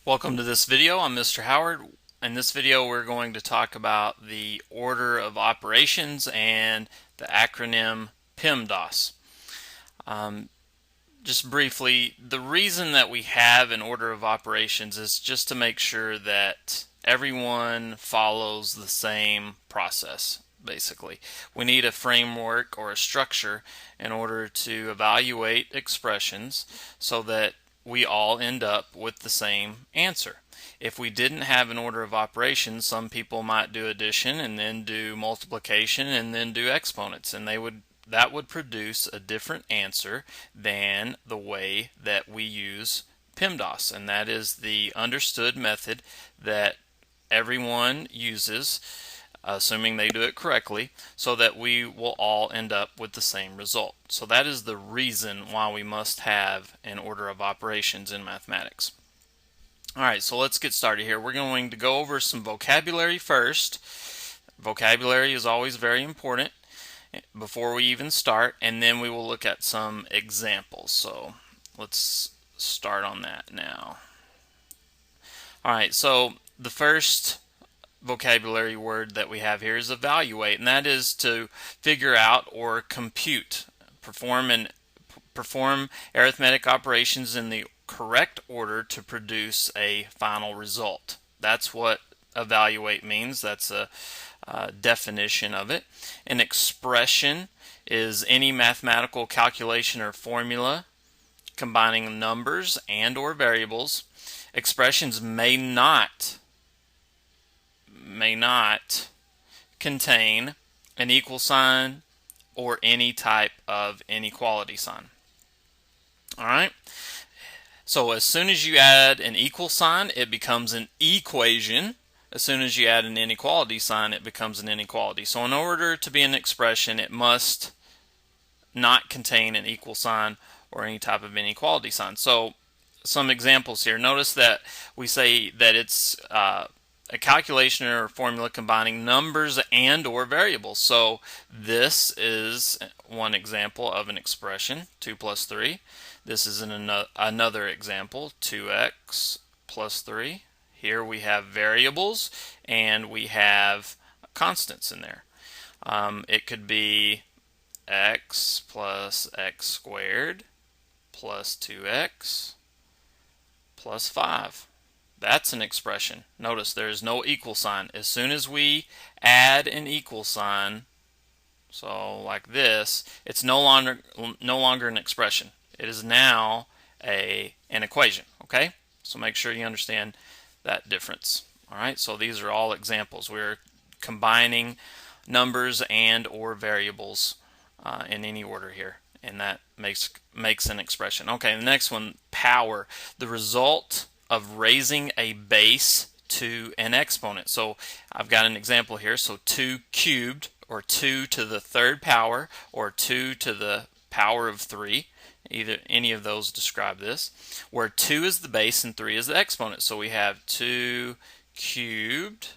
Welcome to this video. I'm Mr. Howard. In this video we're going to talk about the order of operations and the acronym PEMDAS. Um, just briefly, the reason that we have an order of operations is just to make sure that everyone follows the same process. Basically, we need a framework or a structure in order to evaluate expressions so that we all end up with the same answer. If we didn't have an order of operations, some people might do addition and then do multiplication and then do exponents, and that would produce a different answer than the way that we use PEMDAS, and that is the understood method that everyone uses, assuming they do it correctly, so that we will all end up with the same result. So that is the reason why we must have an order of operations in mathematics. Alright, so let's get started here. We're going to go over some vocabulary first. Vocabulary is always very important before we even start, and then we will look at some examples. So let's start on that now. Alright, so the first vocabulary word that we have here is evaluate, and that is to figure out or compute, perform arithmetic operations in the correct order to produce a final result. That's what evaluate means. That's a definition of it. An expression is any mathematical calculation or formula combining numbers and or variables. Expressions may not contain an equal sign or any type of inequality sign. Alright, so as soon as you add an equal sign, it becomes an equation. As soon as you add an inequality sign, it becomes an inequality. So in order to be an expression, it must not contain an equal sign or any type of inequality sign. So some examples here. Notice that we say that it's a calculation or formula combining numbers and or variables. So this is one example of an expression, 2 plus 3. This is another example, 2x plus 3. Here we have variables and we have constants in there. It could be x plus x squared plus 2x plus 5. That's an expression. Notice there's no equal sign. As soon as we add an equal sign, so like this, it's no longer an expression. It is now an equation. Okay? So make sure you understand that difference. Alright, so these are all examples. We're combining numbers and or variables in any order here, and that makes an expression. Okay, the next one, power. The result of raising a base to an exponent. So I've got an example here. So 2 cubed, or 2 to the third power, or 2 to the power of 3. Either any of those describe this, where 2 is the base and 3 is the exponent. So we have 2 cubed.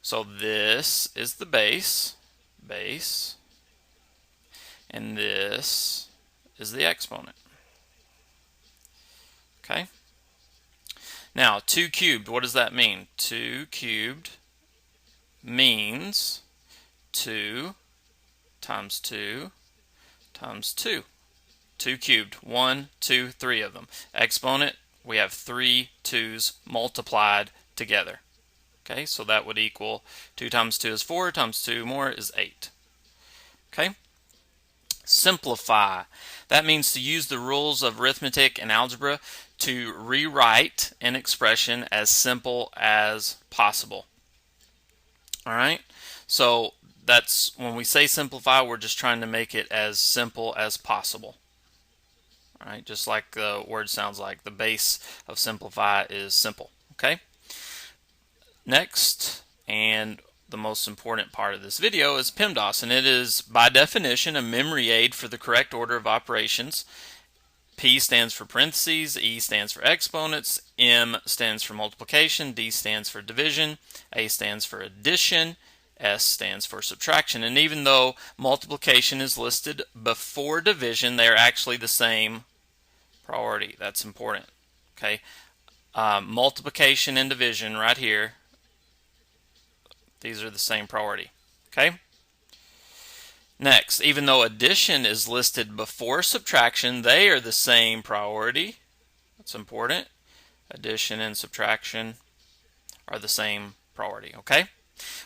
So this is the base, and this is the exponent. Okay? Now, 2 cubed, what does that mean? 2 cubed means 2 times 2 times 2. 2 cubed, 1, 2, 3 of them. Exponent, we have 3 2's multiplied together. Okay, so that would equal 2 times 2 is 4, times 2 more is 8. Okay? Simplify. That means to use the rules of arithmetic and algebra to rewrite an expression as simple as possible. Alright? So that's when we say simplify, we're just trying to make it as simple as possible. Alright, just like the word sounds like, the base of simplify is simple. Okay? Next, and the most important part of this video, is PEMDAS, and it is by definition a memory aid for the correct order of operations. P stands for parentheses, E stands for exponents, M stands for multiplication, D stands for division, A stands for addition, S stands for subtraction. And even though multiplication is listed before division, they are actually the same priority. That's important. Okay. multiplication and division right here, these are the same priority. Okay? Next, even though addition is listed before subtraction, they are the same priority. That's important. Addition and subtraction are the same priority. Okay?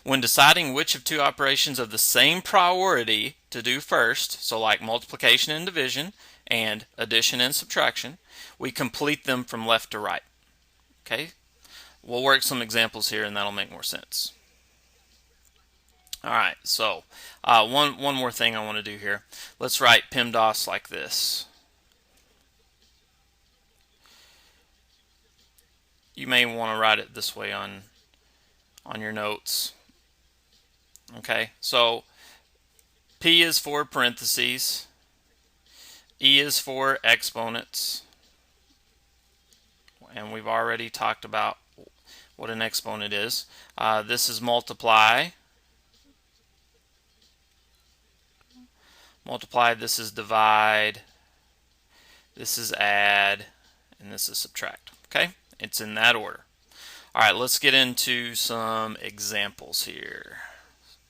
When deciding which of two operations of the same priority to do first, so like multiplication and division and addition and subtraction, we complete them from left to right. Okay? We'll work some examples here and that'll make more sense. Alright, so one more thing I want to do here. Let's write PEMDAS like this. You may want to write it this way on your notes. Okay, so P is for parentheses, E is for exponents, and we've already talked about what an exponent is. This is multiply, this is divide, this is add, and this is subtract. Okay, it's in that order. Alright, let's get into some examples here.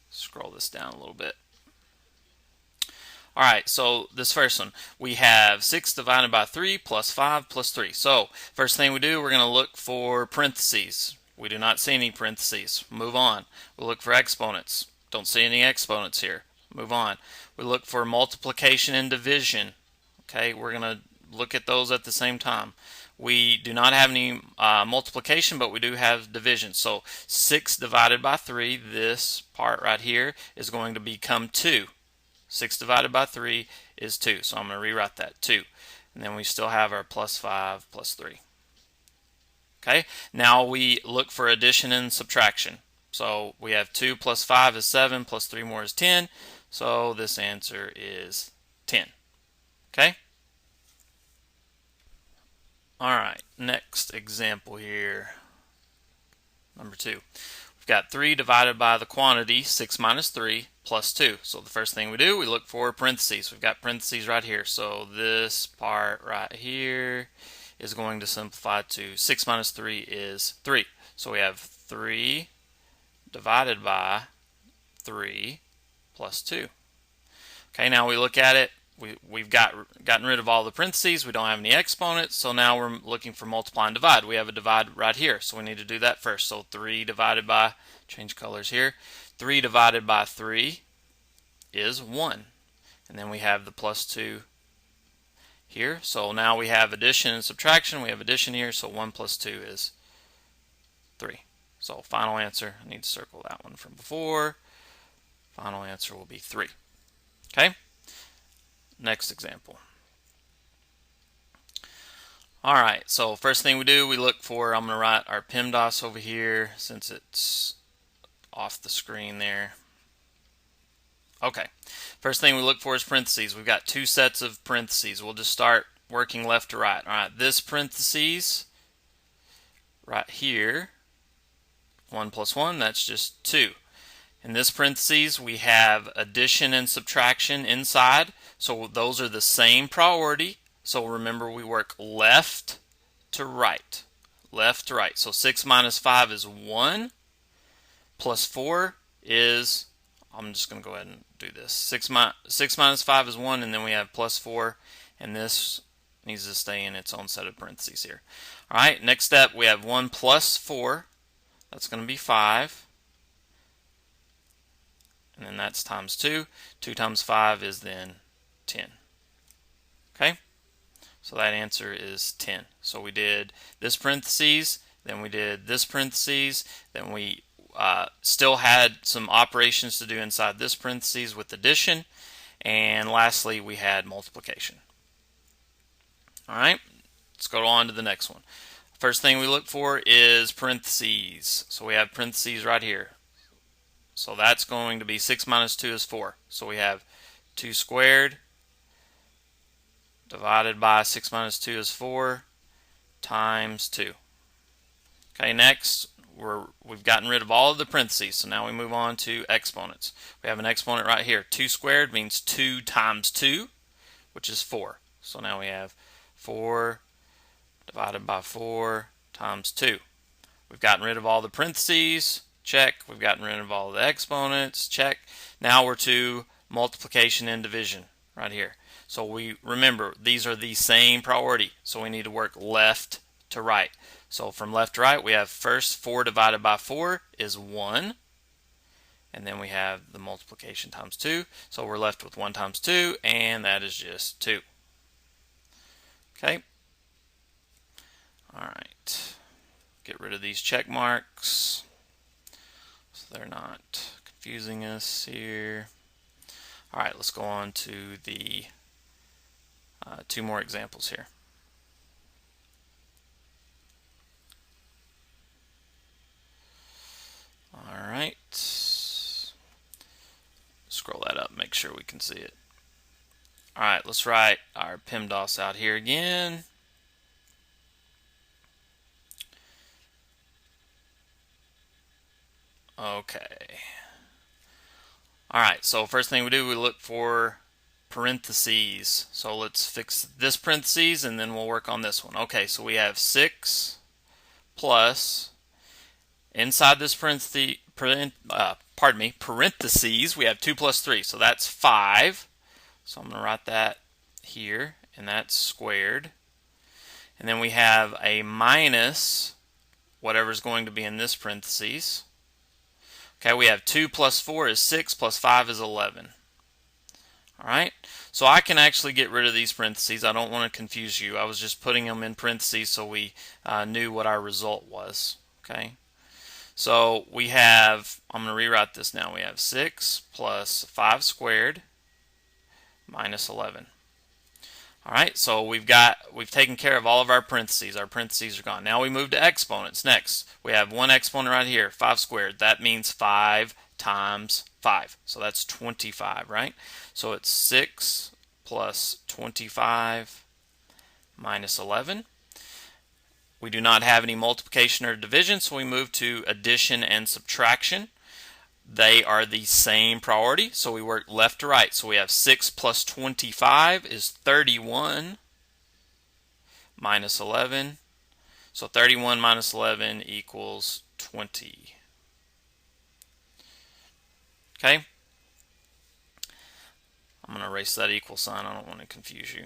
Scroll this down a little bit. Alright, so this first one, we have 6 divided by 3 plus 5 plus 3. So, first thing we do, we're going to look for parentheses. We do not see any parentheses. Move on. We look for exponents. Don't see any exponents here. Move on. We look for multiplication and division. Okay, we're going to look at those at the same time. We do not have any multiplication, but we do have division. So 6 divided by 3, this part right here, is going to become 2. 6 divided by 3 is 2. So I'm going to rewrite that, 2. And then we still have our plus 5 plus 3. Okay, now we look for addition and subtraction. So we have 2 plus 5 is 7, plus 3 more is 10. So this answer is 10. Okay? Alright, next example here. Number 2. We've got 3 divided by the quantity 6 minus 3 plus 2. So the first thing we do, we look for parentheses. We've got parentheses right here. So this part right here is going to simplify to 6 minus 3 is 3. So we have 3 divided by 3 plus 2. Okay, now we look at it. We've gotten rid of all the parentheses. We don't have any exponents. So now we're looking for multiply and divide. We have a divide right here. So we need to do that first. So 3 divided by, change colors here, 3 divided by 3 is 1. And then we have the plus 2 here. So now we have addition and subtraction. We have addition here. So 1 plus 2 is 3. So final answer, I need to circle that one from before. Final answer will be 3. Okay? Next example. Alright, so first thing we do, we look for, I'm going to write our PEMDAS over here since it's off the screen there. Okay, first thing we look for is parentheses. We've got 2 sets of parentheses. We'll just start working left to right. Alright, this parentheses right here, 1 plus 1, that's just 2. In this parentheses, we have addition and subtraction inside. So those are the same priority. So remember, we work left to right. Left to right. So 6 minus 5 is 1. Plus 4 is, I'm just going to go ahead and do this. 6 minus 5 is 1, and then we have plus 4. And this needs to stay in its own set of parentheses here. Alright, next step, we have 1 plus 4. That's going to be 5. And then that's times 2. 2 times 5 is then 10. Okay? So that answer is 10. So we did this parentheses, then we did this parentheses, then we still had some operations to do inside this parentheses with addition, and lastly we had multiplication. Alright, let's go on to the next one. First thing we look for is parentheses. So we have parentheses right here. So that's going to be 6 minus 2 is 4. So we have 2 squared divided by 6 minus 2 is 4 times 2. Okay, next we've gotten rid of all of the parentheses. So now we move on to exponents. We have an exponent right here. 2 squared means 2 times 2, which is 4. So now we have 4 divided by 4 times 2. We've gotten rid of all the parentheses, check. We've gotten rid of all the exponents, check. Now we're to multiplication and division right here. So we remember these are the same priority, so we need to work left to right. So from left to right, we have first 4 divided by 4 is 1. And then we have the multiplication times 2. So we're left with 1 times 2, and that is just 2. Okay. All right. Get rid of these check marks so they're not confusing us here. All right, let's go on to the 2 more examples here. All right. Scroll that up, make sure we can see it. All right, let's write our PEMDAS out here again. Okay. All right, so first thing we do, we look for parentheses. So let's fix this parentheses and then we'll work on this one. Okay, so we have 6 plus, inside this parentheses, we have 2 plus 3, so that's 5. So I'm going to write that here, and that's squared. And then we have a minus whatever's going to be in this parentheses. Okay, we have 2 plus 4 is 6, plus 5 is 11. Alright, so I can actually get rid of these parentheses. I don't want to confuse you. I was just putting them in parentheses so we knew what our result was. Okay, so we have, I'm going to rewrite this now. We have 6 plus 5 squared minus 11. Alright, so we've taken care of all of our parentheses. Our parentheses are gone. Now we move to exponents. Next, we have one exponent right here, 5 squared. That means 5 times 5. So that's 25, right? So it's 6 plus 25 minus 11. We do not have any multiplication or division, so we move to addition and subtraction. They are the same priority, so we work left to right. So we have 6 plus 25 is 31 minus 11. So 31 minus 11 equals 20. Okay? I'm going to erase that equal sign. I don't want to confuse you.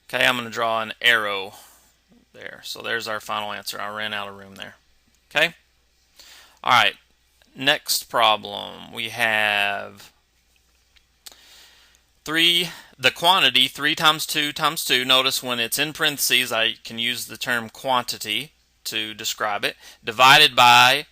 Okay, I'm going to draw an arrow there. So there's our final answer. I ran out of room there. Okay? All right. Next problem, we have the quantity 3 times 2 times 2. Notice when it's in parentheses, I can use the term quantity to describe it, divided by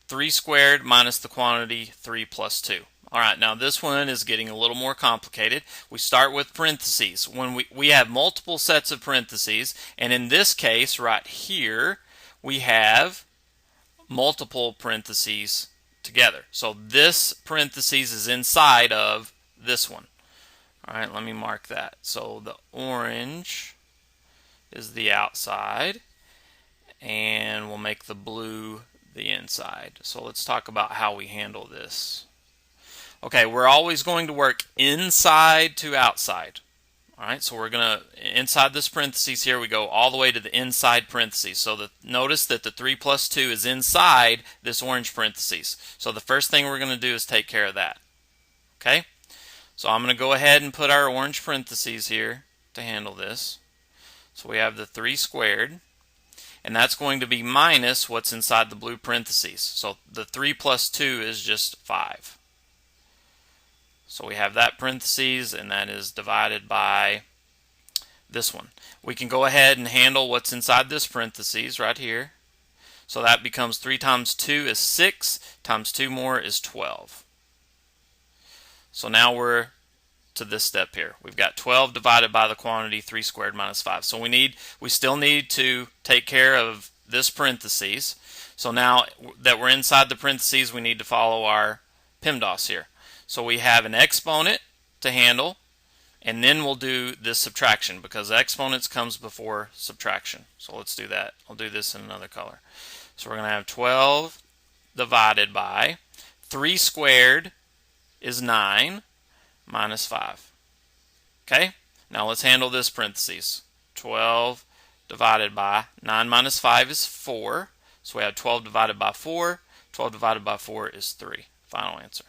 3 squared minus the quantity 3 plus 2. All right, now this one is getting a little more complicated. We start with parentheses. When we have multiple sets of parentheses, and in this case right here, we have multiple parentheses together. So this parentheses is inside of this one. All right, let me mark that. So the orange is the outside, and we'll make the blue the inside. So let's talk about how we handle this. Okay, we're always going to work inside to outside. All right, so we're going to, inside this parentheses here, we go all the way to the inside parentheses. So notice that the 3 plus 2 is inside this orange parentheses. So the first thing we're going to do is take care of that. Okay, so I'm going to go ahead and put our orange parentheses here to handle this. So we have the 3 squared, and that's going to be minus what's inside the blue parentheses. So the 3 plus 2 is just 5. So we have that parentheses, and that is divided by this one. We can go ahead and handle what's inside this parentheses right here. So that becomes 3 times 2 is 6, times 2 more is 12. So now we're to this step here. We've got 12 divided by the quantity 3 squared minus 5. So we still need to take care of this parentheses. So now that we're inside the parentheses, we need to follow our PEMDAS here. So we have an exponent to handle, and then we'll do this subtraction because exponents comes before subtraction. So let's do that. I'll do this in another color. So we're going to have 12 divided by 3 squared is 9 minus 5. Okay? Now let's handle this parentheses. 12 divided by 9 minus 5 is 4. So we have 12 divided by 4. 12 divided by 4 is 3. Final answer.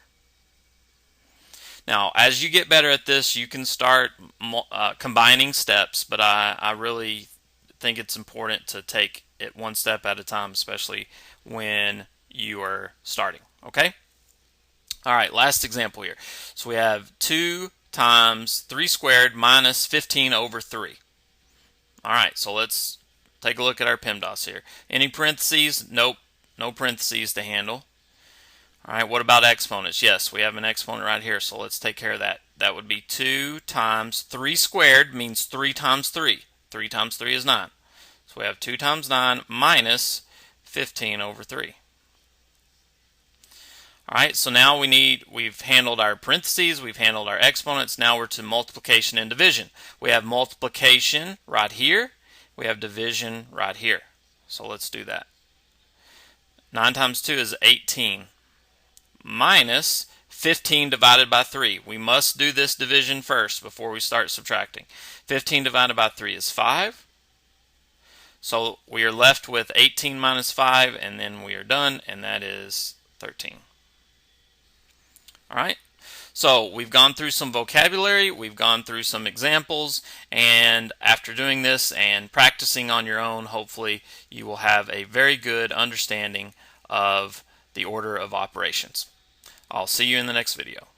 Now, as you get better at this, you can start combining steps, but I really think it's important to take it one step at a time, especially when you are starting. Okay? All right, last example here. So we have 2 times 3 squared minus 15 over 3. All right, so let's take a look at our PEMDAS here. Any parentheses? Nope, no parentheses to handle. All right, what about exponents? Yes, we have an exponent right here, so let's take care of that. That would be 2 times 3 squared means 3 times 3. 3 times 3 is 9. So we have 2 times 9 minus 15 over 3. All right, so now we've handled our parentheses, we've handled our exponents. Now we're to multiplication and division. We have multiplication right here. We have division right here. So let's do that. 9 times 2 is 18 minus 15 divided by 3. We must do this division first before we start subtracting. 15 divided by 3 is 5. So we are left with 18 minus 5, and then we are done, and that is 13. All right, so we've gone through some vocabulary, we've gone through some examples, and after doing this and practicing on your own, hopefully you will have a very good understanding of the order of operations. I'll see you in the next video.